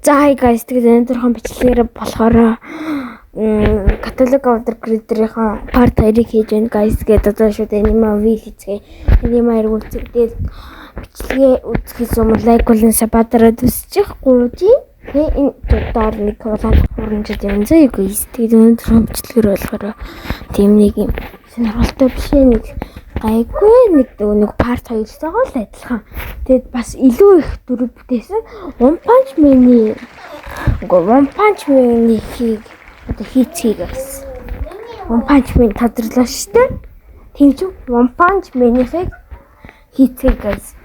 За guys тэгээд өнөөдрийн бичлэгээр болохоор каталог ордер грейдерийн part 2-ыг хийж байна guys. Тэгээд одоо шууд анима вил хийцгээе. Анима эргүүлцгээд бичлэгээ үзэхээс өмнө лайк болон сабатараад үсчихгүй тийм. Энэ доор нэг колон хурамжид юм заа guys. Тэгээд өнөөдрийн бичлэгээр болохоор тийм нэг юм сонирхолтой биш нэг гайгүй нэг part 2-тойгоо л адилхан. Тэгээд бас илүү их дүр бүтээсэн One Punch Man-ийг одоо хийцгийг бас One Punch Man тодрлоо шүү дээ. Тийм ч One Punch Man-ийг хийцгийг guys.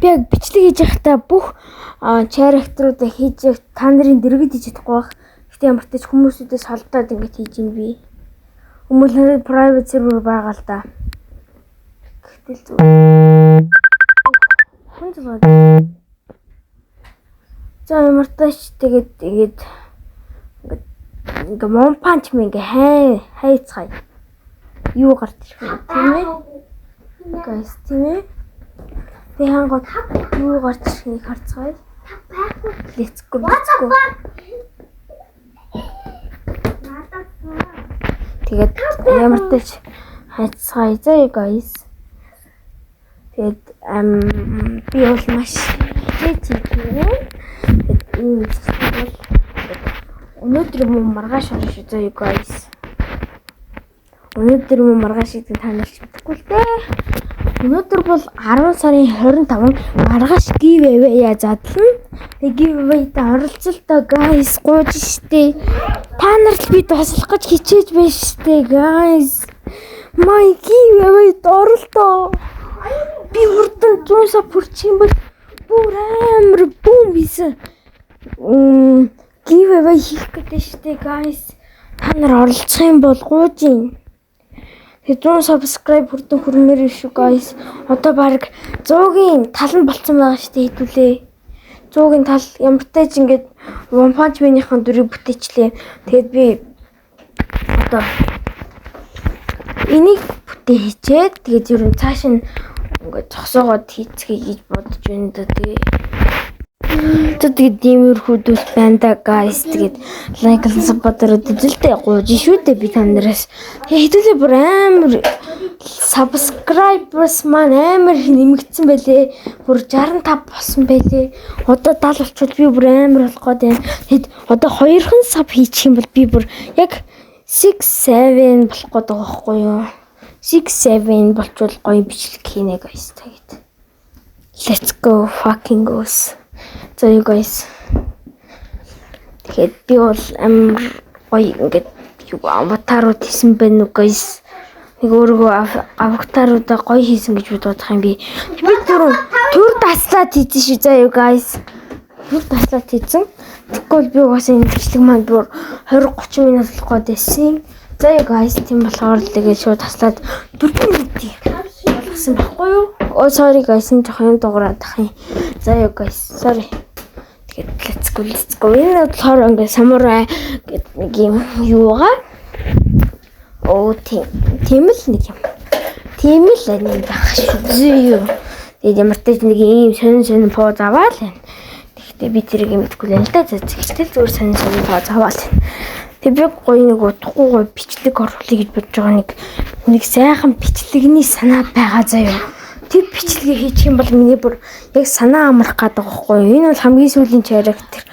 Би яг бичлэг хийж байхдаа бүх character-уудаа хийж та нарын дэргэд хийж чадахгүй байх. Гэтэ ямар ч тач хүмүүсүүдээс холдоод ингэж хийж ин би. Өмнө private server байгаа л да. Гэтэл зүгээр. Хүн зүгээр. За ямар тач тэгээд ингээ One Punch Man ингээ хайцгаая. Юу гарч ирэх вэ? Тийм ээ? Guys, тийм ээ? Тэг хангууд юу гарч ирэх харцгаая. Let's go. Тэгээд ямар тач хайцгаая заа guys. Тэгээд би бол маш хэцүү. Өнөөдөр мөн маргааш орно шүү заа guys. Өнөөдөр мөн маргааш гэдэг та нар ч мэдэхгүй л дээ. Өнөөдөр бол 10 сарын 25 маргааш giveaway задлана. Тэгээ giveaway-д оролцолтой guys гооч штэ. Та нарт би туслах гэж хичээж байна штэ guys. My giveaway-д оролтоо. Би хурдан 100 сая бүрчих юм бол бүр амар бум бисэн. Giveaway хийх гэдэг штэ guys. Та нар оролцох юм бол гооч юм. Тэгээд 100 subscribe хүрдэн хүрмээр шүү guys. Одоо баг 100-ийн тал нь болцсон байгаа шүү дээ хэдүүлээ. 100-ийн тал ямар ч ч ингээд One Punch Man-ийн дүрийг бүтээчлээ. Тэгээд би одоо энийг бүтээ хийчээд тэгээд ер нь цааш нь ингээд зогсоогоод хийцгээе гэж бодож байна да тэгээ. Тэгээд димэрхүүдүүл байна да guys. Тэгээд лайк and support-ороод үзэлтэй гоож шүү дээ би та нараас. Хэдүүлээ бүр амар subscribers маань амар нэмэгдсэн байлээ. Бүр 65 болсон байлээ. Одоо 70 болчихвол би бүр амар болох гээд байна. Тэгэд одоо 2хан sub хийчих юм бол би бүр яг 6-7 болох гээд байгаа байхгүй юу? 6-7 болчвол гоё бичлэг хийнэ guys. Тэгээд let's go fucking goes. За you guys. Тэгээд би бол амар гоё ингээд аватарууд хийсэн байна уу guys. Нэг өөргөө аватаруудаа гоё хийсэн гэж бодох юм би. Би төр таслаад хийсэн шүү заа you guys. Төр таслаад хийсэн. Тэгвэл би угаасаа энэ бичлэг маань бүр 20-30 минут болох гээд байсан. За you guys тийм болохоор л тэгээд шууд таслаад 4 минут болгосон байхгүй юу? Oh sorry guys энэ жоохон дуурайх юм. За you guys sorry. Let's go. Энэ болохоор ингээ самурай гэдэг нэг юм юугаа. Оо тийм л нэг юм. Тийм л нэг байх шүү. Зөө. Тэгээд ямар ч нэг ийм сонин поз аваад байна. Тэгэхдээ би тэрийг мэдгүй л та зэгчтэл зүгээр сонин поз аваад байна. Тэгээд би гоё нэг утгагүй гоё бичлэг оруулъя гэж бодож байгаа нэг сайхан бичлэгний санаа байгаа заяа. Тэр бичлэгийг хийчих юм бол миний бүр яг санаа амрах гэдэг байхгүй юу? Энэ бол хамгийн сүүлийн character.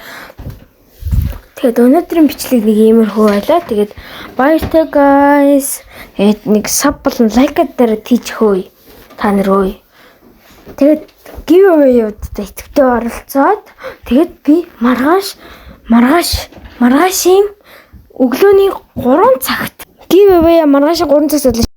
Тэгээд өнөөдрийн бичлэг нэг иймэрхүү байлаа. Тэгээд баяртай guys. Тэгээд нэг sub болон like-аар тийчихөө. Та нар өө. Тэгээд giveaway-уудад идэвхтэй оролцоод тэгээд би маргаашийн өглөөний 3 цагт giveaway маргаашийн 3 цагт